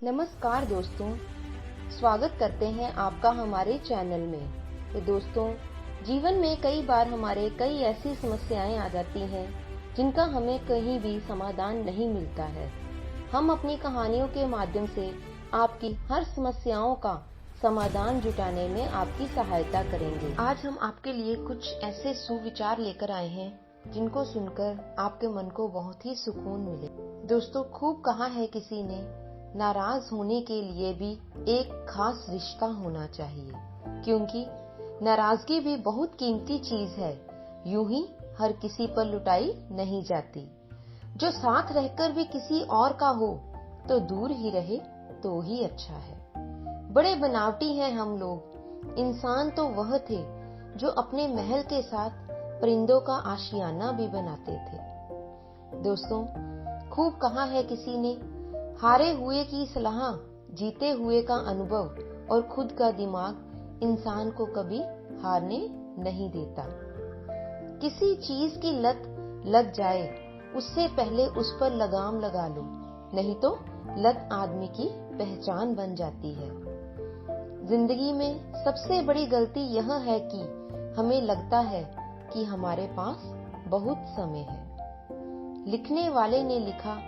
नमस्कार दोस्तों, स्वागत करते हैं आपका हमारे चैनल में। तो दोस्तों, जीवन में कई बार हमारे कई ऐसी समस्याएं आ जाती हैं जिनका हमें कहीं भी समाधान नहीं मिलता है। हम अपनी कहानियों के माध्यम से आपकी हर समस्याओं का समाधान जुटाने में आपकी सहायता करेंगे। आज हम आपके लिए कुछ ऐसे सुविचार लेकर आए हैं जिनको सुनकर आपके मन को बहुत ही सुकून मिले। दोस्तों, खूब कहा है किसी ने, नाराज होने के लिए भी एक खास रिश्ता होना चाहिए, क्योंकि नाराजगी भी बहुत कीमती चीज है। यूं ही हर किसी पर लुटाई नहीं जाती। जो साथ रहकर भी किसी और का हो तो दूर ही रहे तो ही अच्छा है। बड़े बनावटी हैं हम लोग। इंसान तो वह थे जो अपने महल के साथ परिंदों का आशियाना भी बनाते थे। दोस्तों, खूब कहा है किसी ने, हारे हुए की सलाह, जीते हुए का अनुभव और खुद का दिमाग इंसान को कभी हारने नहीं देता। किसी चीज की लत लग जाए उससे पहले उस पर लगाम लगा लो, नहीं तो लत आदमी की पहचान बन जाती है। जिंदगी में सबसे बड़ी गलती यह है कि हमें लगता है कि हमारे पास बहुत समय है। लिखने वाले ने लिखा,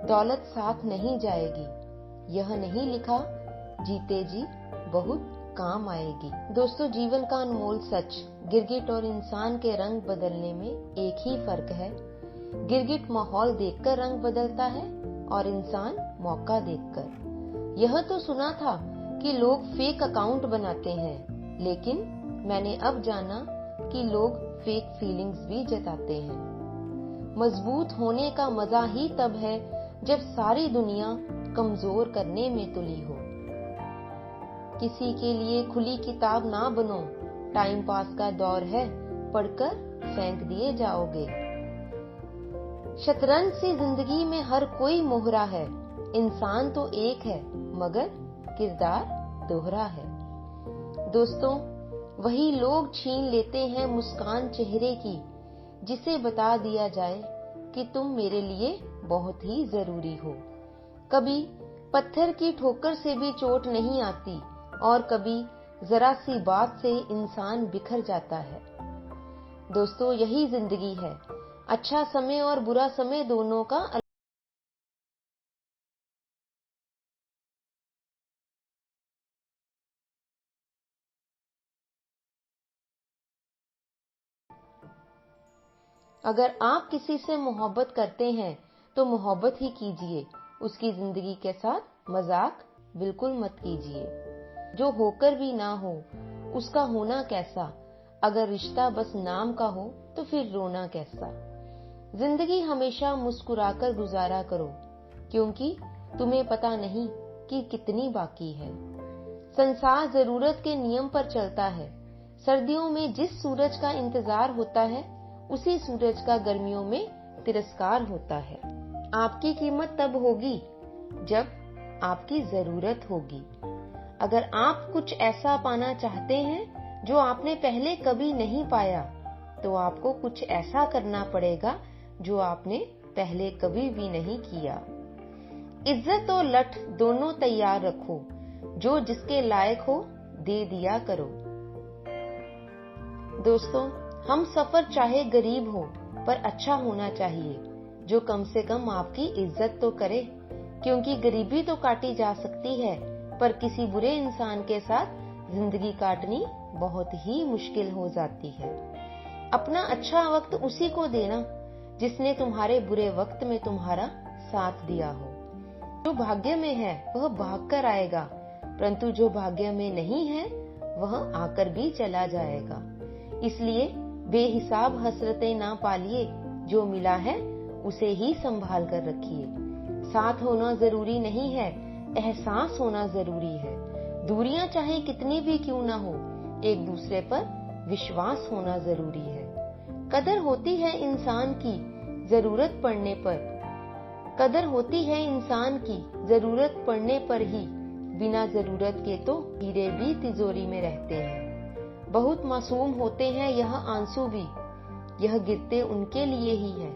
दौलत साथ नहीं जाएगी। यह नहीं लिखा, जीते जी बहुत काम आएगी। दोस्तों, जीवन का अनमोल सच, गिरगिट और इंसान के रंग बदलने में एक ही फर्क है। गिरगिट माहौल देखकर रंग बदलता है और इंसान मौका देखकर। यह तो सुना था कि लोग फेक अकाउंट बनाते हैं, लेकिन मैंने अब जाना कि लोग फेक फीलिंग्स भी जताते हैं। मजबूत होने का मजा ही तब है जब सारी दुनिया कमजोर करने में तुली हो। किसी के लिए खुली किताब ना बनो, टाइम पास का दौर है, पढ़कर फेंक दिए जाओगे। शतरंज सी जिंदगी में हर कोई मोहरा है। इंसान तो एक है मगर किरदार दोहरा है। दोस्तों, वही लोग छीन लेते हैं मुस्कान चेहरे की, जिसे बता दिया जाए कि तुम मेरे लिए बहुत ही जरूरी हो। कभी पत्थर की ठोकर से भी चोट नहीं आती और कभी जरा सी बात से इंसान बिखर जाता है। दोस्तों, यही जिंदगी है। अच्छा समय और बुरा समय दोनों का अगर आप किसी से मोहब्बत करते हैं तो मोहब्बत ही कीजिए, उसकी जिंदगी के साथ मजाक बिल्कुल मत कीजिए। जो होकर भी ना हो उसका होना कैसा, अगर रिश्ता बस नाम का हो तो फिर रोना कैसा। जिंदगी हमेशा मुस्कुराकर गुजारा करो, क्योंकि तुम्हें पता नहीं कि कितनी बाकी है। संसार जरूरत के नियम पर चलता है। सर्दियों में जिस सूरज का इंतजार होता है, उसी सूरज का गर्मियों में तिरस्कार होता है। आपकी कीमत तब होगी जब आपकी जरूरत होगी। अगर आप कुछ ऐसा पाना चाहते हैं जो आपने पहले कभी नहीं पाया, तो आपको कुछ ऐसा करना पड़ेगा जो आपने पहले कभी भी नहीं किया। इज्जत और लठ दोनों तैयार रखो, जो जिसके लायक हो दे दिया करो। दोस्तों, हम सफर चाहे गरीब हो पर अच्छा होना चाहिए, जो कम से कम आपकी इज्जत तो करे, क्योंकि गरीबी तो काटी जा सकती है पर किसी बुरे इंसान के साथ जिंदगी काटनी बहुत ही मुश्किल हो जाती है। अपना अच्छा वक्त उसी को देना जिसने तुम्हारे बुरे वक्त में तुम्हारा साथ दिया हो। जो भाग्य में है वह भाग कर आएगा, परंतु जो भाग्य में नहीं है वह आकर भी चला जाएगा। इसलिए बेहिसाब हसरतें ना पालिए, जो मिला है उसे ही संभाल कर रखिए। साथ होना जरूरी नहीं है, एहसास होना जरूरी है। दूरियां चाहे कितनी भी क्यों ना हो, एक दूसरे पर विश्वास होना जरूरी है। कदर होती है इंसान की जरूरत पड़ने पर, कदर होती है इंसान की जरूरत पड़ने पर ही। बिना जरूरत के तो हीरे भी तिजोरी में रहते हैं। बहुत मासूम होते हैं यह आंसू भी, यह गिरते उनके लिए ही है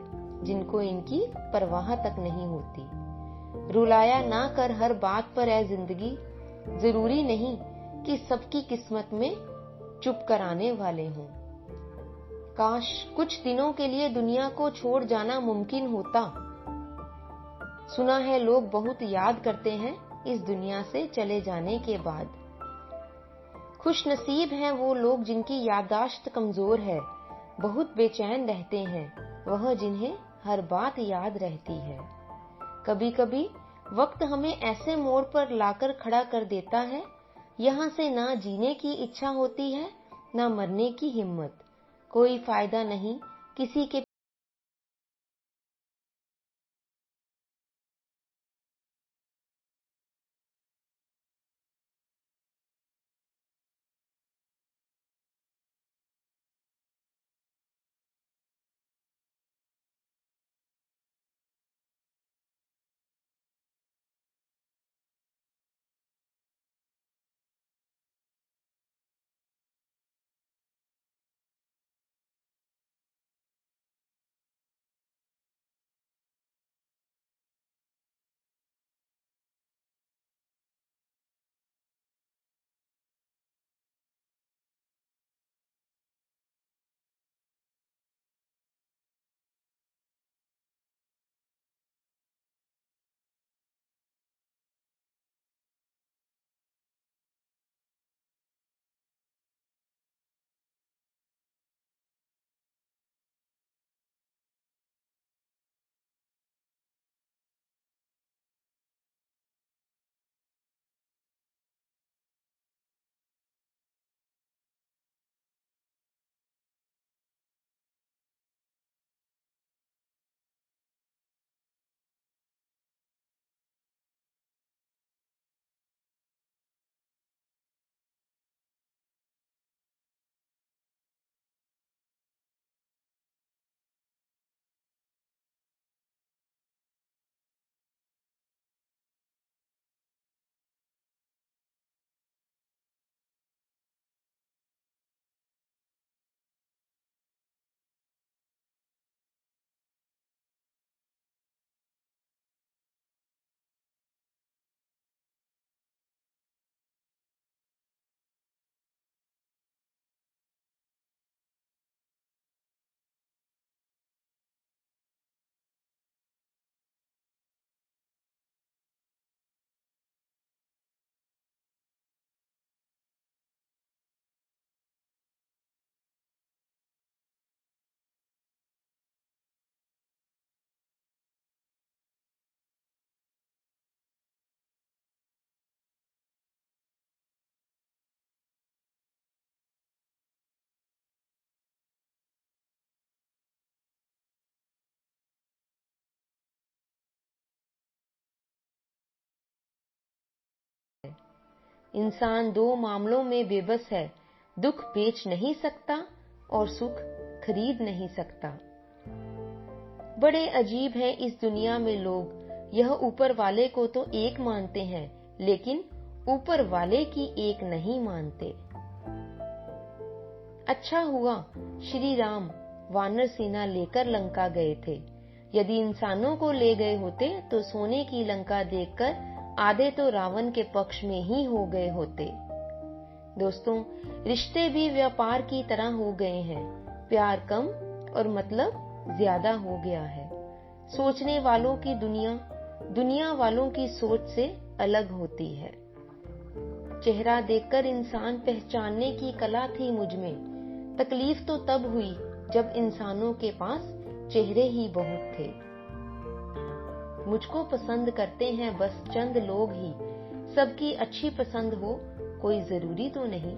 जिनको इनकी परवाह तक नहीं होती। रुलाया ना कर हर बात पर ऐ जिंदगी, जरूरी नहीं कि सबकी किस्मत में चुप कराने वाले हों। काश कुछ दिनों के लिए दुनिया को छोड़ जाना मुमकिन होता। सुना है लोग बहुत याद करते हैं इस दुनिया से चले जाने के बाद। खुश नसीब हैं वो लोग जिनकी याददाश्त कमजोर है, बहुत बेचैन रहते हैं वह जिन्हें हर बात याद रहती है। कभी कभी वक्त हमें ऐसे मोड़ पर लाकर खड़ा कर देता है, यहाँ से ना जीने की इच्छा होती है ना मरने की हिम्मत। कोई फायदा नहीं किसी के इंसान दो मामलों में बेबस है, दुख बेच नहीं सकता और सुख खरीद नहीं सकता। बड़े अजीब हैं इस दुनिया में लोग, यह ऊपर वाले को तो एक मानते हैं लेकिन ऊपर वाले की एक नहीं मानते। अच्छा हुआ श्री राम वानर सेना लेकर लंका गए थे। यदि इंसानों को ले गए होते तो सोने की लंका देखकर आधे तो रावण के पक्ष में ही हो गए होते। दोस्तों, रिश्ते भी व्यापार की तरह हो गए हैं। प्यार कम और मतलब ज्यादा हो गया है। सोचने वालों की दुनिया दुनिया वालों की सोच से अलग होती है। चेहरा देखकर इंसान पहचानने की कला थी मुझ में। तकलीफ तो तब हुई जब इंसानों के पास चेहरे ही बहुत थे। मुझको पसंद करते हैं बस चंद लोग ही, सबकी अच्छी पसंद हो कोई जरूरी तो नहीं।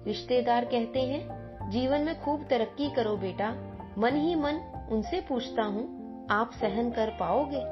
रिश्तेदार कहते हैं जीवन में खूब तरक्की करो बेटा, मन ही मन उनसे पूछता हूँ आप सहन कर पाओगे?